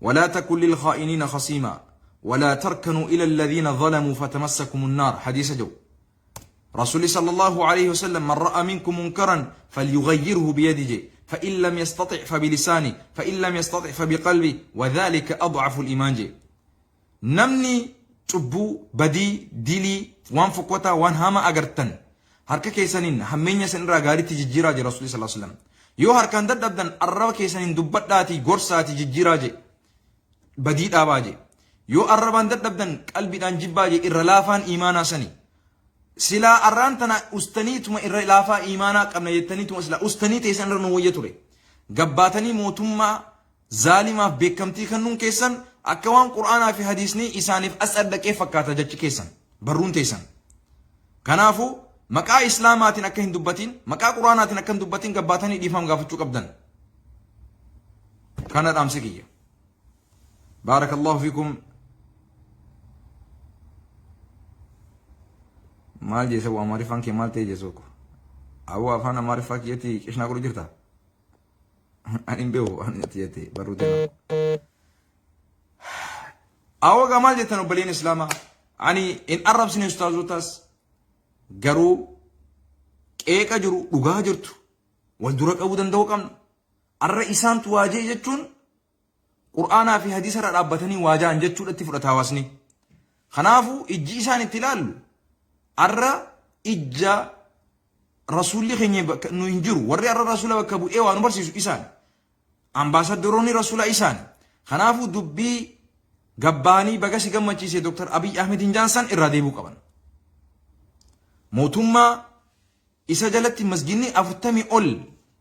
ولا تكن للخائنين خصيما ولا تركنوا إلى الذين ظلموا فتمسكم النار حديث جو رسول صلى الله عليه وسلم من رأى منكم منكرا فليغيره بيده فإن لم يستطع فبلسانه فإن لم يستطع فبقلبه وذلك أضعف الإيمان جي نمني تبو بدي ديلي وان فقوتا وان هاما أغرتن هركا كيسانين همين يسن راغاري تججيرا جي رسول صلى الله عليه وسلم يو هركان دبدن الروا كيسانين دبت داتي غرساتي ججيرا جي بدي دابا جي يو الربان دبدن قلبي دان جبا جي إرلافان إيمانا سني سلا أرانتنا أستنيتم إرلافا إيمانا قبل يتنيتم سلا أستنيت يسن رنوية توري قباتني موتما ظالما بكمتي خنون كيسان أكوان قرآن في حديثني إسانيف أسأل كيف فكاتا جج كيسان برون تيسان كنافو مكا إسلامات أكهن دبتين مكا قرآنات أكهن دبتين قباتني ديفام غافتشو قبدن كانت أمسكية بارك الله فيكم مال جيسا واماري فانكي مال تي جيسوكو أو أفانا ماري فاكي يتي كيشنا قولي جرتا أنين بيو أنين يتي بارودنا أو غمال جيتانو بلين إسلاما يعني إن أرب سنين أستاذوتاس غرو كيكا جرو لغا جرتو والدرق أبو دندو قمنا الرئيسان تواجه جتون قرآن في حديث رابطني واجه أنجتشو لتفرة هواسني خنافو إجيسان التلال الرا إجا رسول خيني نينجرو وري الرا رسول بكبو إيوا نبرسيسو إسان أمباسادروني رسول إسان خنافو دبي غباني بغاسي غمچيسي دكتور أبي أحمد جانسان إراديبو قبن موتوما إسا جلت مسجني أفتمي أول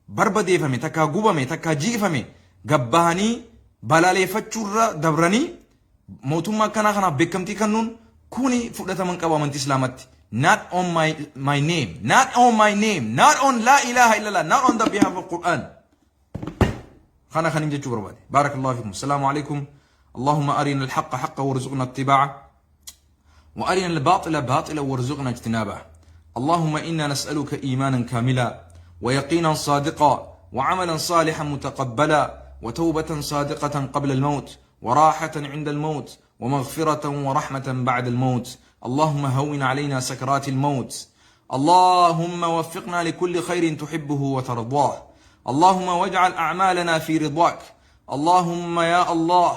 بربدي فمي تكا غوبمي تكا جيفمي غباني بلالي فتشورا دبراني موتوما كنا بكمتي كنون كوني فؤلتا من قبا من تسلامت not on my name not on my name not on لا إله إلا الله not on the behalf of Quran خانا خانيم جيتشو بربادي بارك الله فيكم السلام عليكم اللهم أرنا الحق حقا وارزقنا اتباعه وأرنا الباطل باطلا وارزقنا اجتنابه اللهم إنا نسألك إيمانا كاملا ويقينا صادقا وعملا صالحا متقبلا وتوبة صادقة قبل الموت وراحة عند الموت ومغفرة ورحمة بعد الموت اللهم هون علينا سكرات الموت اللهم وفقنا لكل خير تحبه وترضاه اللهم واجعل أعمالنا في رضاك اللهم يا الله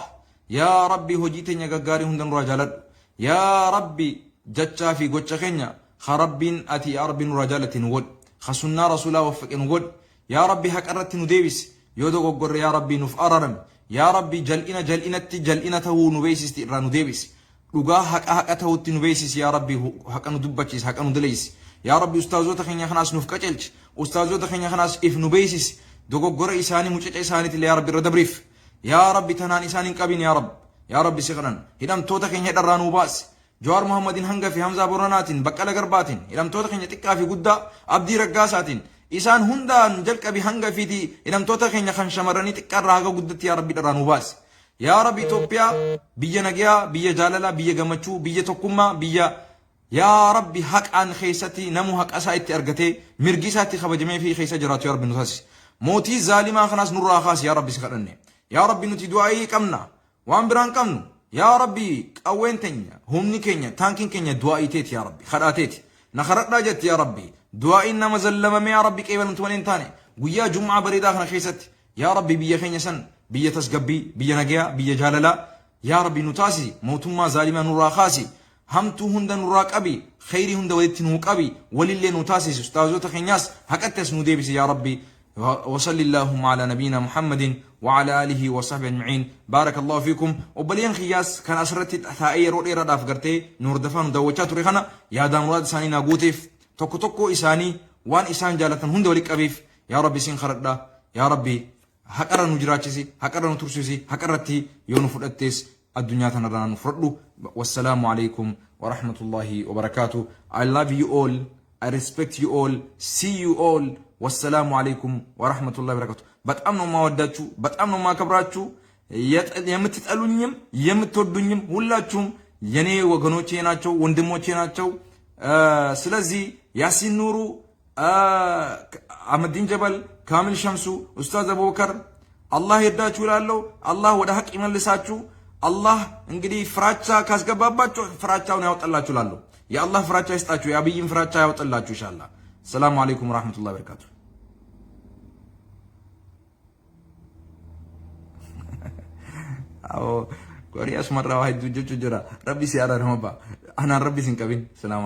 يا ربي هجيتني غغاري هندن رجالت يا ربي جتشا في غوتشخنيا خرب أتي يا ربي رجالة ود خسنا رسولا وفقن ود يا ربي هكرت نديبس يودو غور يا ربي نفأررم يا ربي جلئنا تو نبيسس تيرا نديبس لغا حق توت نبيسس يا ربي حق ندبچيس حق ندليس يا ربي استاذو تخنيا خناس نفقچلچ استاذو تخنيا خناس اف نبيسس دوغو غور إساني مچچ إساني تل يا ربي ردبريف يا ربي تنان إساني قبين يا ربي سغرن هدم توتا خنيا درانو باس جوار محمد هنگا في حمزة براناتين بقال غرباتين هدم توتا خنيا تكا في غدا عبدي رغاساتين إسان هندان جلك أبي هنگا في دي إلام توتا خينيا خان شمراني تكرراغا قدت يا ربي درانو باس يا ربي توبيا بيا نجيا بيا جاللا بيا غمچو بيا توكما بيا يا ربي حق عن خيستي نمو حق أسايتي أرغتي مرقساتي خبجمي في خيسة جرات يا ربي نتاسي موتي ظالما خناس نور خاص يا ربي سخرني يا ربي نتي دعائي كمنا وانبران كمنو يا ربي قوين تنيا همني كنيا تانكين كنيا دعائي تيت يا ربي خراتيت نخرق راجت يا ربي دعائي إنما زلما يا ربي كيف نتوانين تاني ويا جمعة بريدة خنا خيستي يا ربي بيا خينيا سن بيا تسقبي بيا نجيا بيا جاللا يا ربي نتاسي موتما ظالما نورا خاسي همتو هند نوراك أبي خيري هند ودت نوك أبي ولله نتاسي استاذو تخنياس حقت تسنو ديبس يا ربي وصلى اللهم على نبينا محمد وعلى آله وصحبه أجمعين. بارك الله فيكم. وبلين خياس كان أسرت ثائر وريرا دافقرتي نور دفان دوچات ريخنا يا دامراد ساني ناغوتيف توكو توكو إساني وان إسان جالتن هند ولك أبيف يا ربي سين خردا يا ربي حقرا نجراتشي حقرا نترسوسي حقرتي يونو فرقتيس الدنيا تنرنا نفردو. والسلام عليكم ورحمة الله وبركاته. I love you all. I respect you all. See you all. والسلام عليكم ورحمة الله وبركاته. በጣም ነው ማወዳችሁ፣ በጣም ነው ማከብራችሁ። የምትጠሉኝም የምትወዱኝም ሁላችሁም የኔ ወገኖቼ ናቸው፣ ወንድሞቼ ናቸው። ስለዚህ ያሲን ኑሩ፣ አህመዲን ጀበል፣ ካሚል ሸምሱ፣ ኡስታዝ አቡበከር አላህ ይርዳችሁ እላለሁ። አላህ ወደ ሐቅ ይመልሳችሁ። አላህ እንግዲህ ፍራቻ ካስገባባችሁ ፍራቻውን ያወጣላችሁ እላለሁ። የአላህ ፍራቻ ይስጣችሁ፣ የአብይን ፍራቻ ያወጣላችሁ ኢንሻአላህ። السلام عليكم ورحمة الله وبركاته. أو كورياس مرة واحد جوجو جرا ربي سيارة رمبا أنا ربي سنكبين. السلام عليكم.